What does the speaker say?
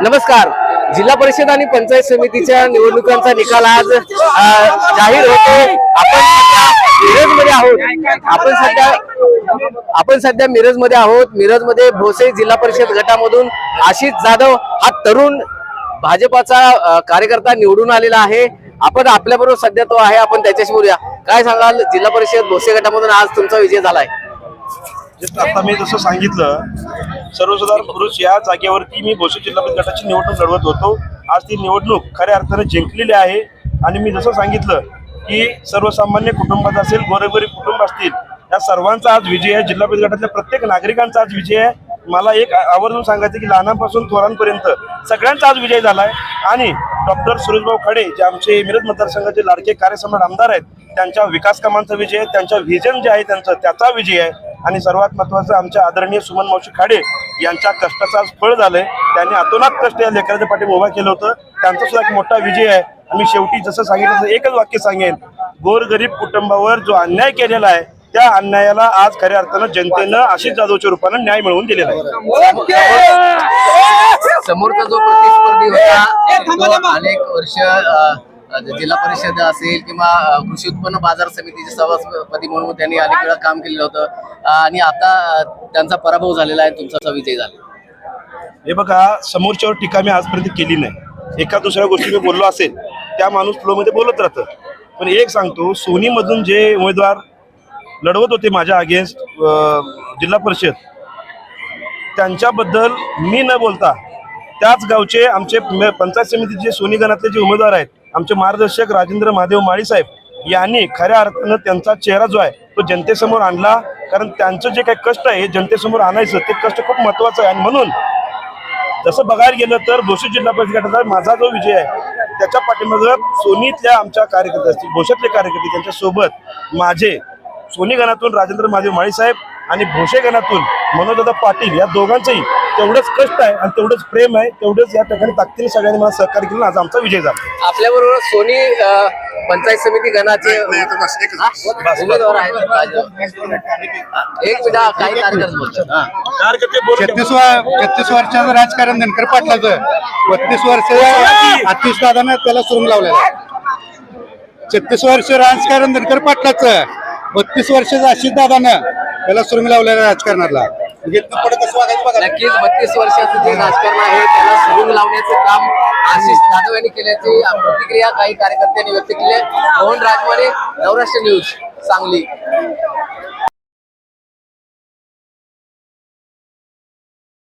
नमस्कार. जिल्हा परिषद आणि पंचायत समितीच्या निवडणुकांचा निकाल आज जाहीर होतो. आपण सध्या मिरजमध्ये आहोत. मिरजमध्ये भोसे जिल्हा परिषद गटामधून आशिष जाधव हा तरुण भाजपाचा कार्यकर्ता निवडून आलेला आहे. आपण आपल्याबरोबर सध्या तो आहे, आपण त्याच्याशी बोलूया. काय सांगाल, जिल्हा परिषद भोसे गटामधून आज तुमचा विजय झालाय? आता मी जसं सांगितलं, सर्वसाधारण पुरुष या जागेवरती मी भोसे जिल्हा परिषद गटाची निवडणूक लढवत होतो. आज ती निवडणूक खऱ्या अर्थाने जिंकलेली आहे. आणि मी जसं सांगितलं की सर्वसामान्य कुटुंबात असेल, गोरगरीब कुटुंब असतील, या सर्वांचा आज विजय आहे. जिल्हा परिषद गटातल्या प्रत्येक नागरिकांचा आज विजय आहे. मला एक आवर्जून सांगायचं की लहानांपासून थोरांपर्यंत सगळ्यांचा आज विजय झाला आहे. आणि डॉक्टर सुरेशभाऊ खडे जे आमचे मिरज मतदारसंघाचे लाडके कार्यसम्राट आमदार आहेत, त्यांच्या विकास कामांचा विजय आहे, त्यांच्या व्हिजन जे आहे त्यांचं त्याचा विजय आहे. आणि सर्वात महत्त्वाचं आमच्या आदरणीय सुमन मावशी खाडे यांच्या कष्टाचं आज फळ झालंय. त्यांनी अतोनात कष्ट या लेकराच्या पाठीमागे उभा केलं होतं, त्यांचा सुद्धा एक मोठा विजय आहे. आणि शेवटी जसं सांगितलं एकच वाक्य सांगेन, गोरगरीब कुटुंबावर जो अन्याय केलेला आहे त्या अन्यायाला आज खऱ्या अर्थानं जनतेनं आशिष जाधवच्या रूपानं न्याय मिळवून दिलेला आहे. समोरचा जो प्रतिस्पर्धी होता, अनेक वर्ष जिल्हा परिषद असेल किंवा कृषी उत्पन्न बाजार समितीचे सभापती म्हणून त्यांनी अनेक वेळा काम केलेलं होतं आणि आता त्यांचा पराभव झालेला आहे, तुमचा विजय झाला. हे बघा, समोरच्यावर टीका मी आजपर्यंत केली नाही. एका दुसऱ्या गोष्टी मी बोललो असेल त्या माणूस फ्लोमध्ये बोलत राहतं. पण एक सांगतो, सोनीमधून जे उमेदवार लढवत होते माझ्या अगेन्स्ट जिल्हा परिषद, त्यांच्याबद्दल मी न बोलता त्याच गावचे आमचे पंचायत समितीचे सोनी गणातले जे उमेदवार आहेत, आमचे मार्गदर्शक राजेंद्र महादेव माळी साहेब यांनी खऱ्या अर्थानं त्यांचा चेहरा जो आहे तो जनतेसमोर आणला. कारण त्यांचं जे काही कष्ट आहे जनतेसमोर आणायचं ते कष्ट खूप महत्त्वाचं आहे. आणि म्हणून जसं बघायला गेलं तर भोसे जिल्हा परिषद गटाचा माझा जो विजय आहे त्याच्या पाठीमागं सोनीतल्या आमच्या कार्यकर्ते असतील, भोसेतले कार्यकर्ते, त्यांच्यासोबत माझे सोनी गणातून राजेंद्र महादेव माळी साहेब आणि भोसे गणातून मनोजदादा पाटील या दोघांचंही तेवढंच कष्ट आहे आणि तेवढंच प्रेम आहे, तेवढंच या ठिकाणी ताकदीने सगळ्यांनी मला सहकार्य केलं. आज आमचा विजय झाला. आपल्याबरोबर सोनी पंचायत समिती गणाचे उमेदवार आहेत. एक मिनिट, काही कार्यकर्ते 36 वर्षाचं राजकारण धनकर पाटलाचं, 32 वर्ष आतिश दादानं त्याला सुरुंग लावलेला आहे. 36 वर्ष राजकारण धनकर पाटलाचं, 32 वर्षाचं आशिष दादानं त्याला सुरुंग लावलेल्या राजकारणाला. नक्कीच 32 वर्षाचं जे राजकारण आहे त्याला सुरुंग लावण्याचं काम आशिष जाधव यांनी केल्याची प्रतिक्रिया काही कार्यकर्त्यांनी व्यक्त केली आहे. मोहन राजवाडे, नवराष्ट्र न्यूज, सांगली.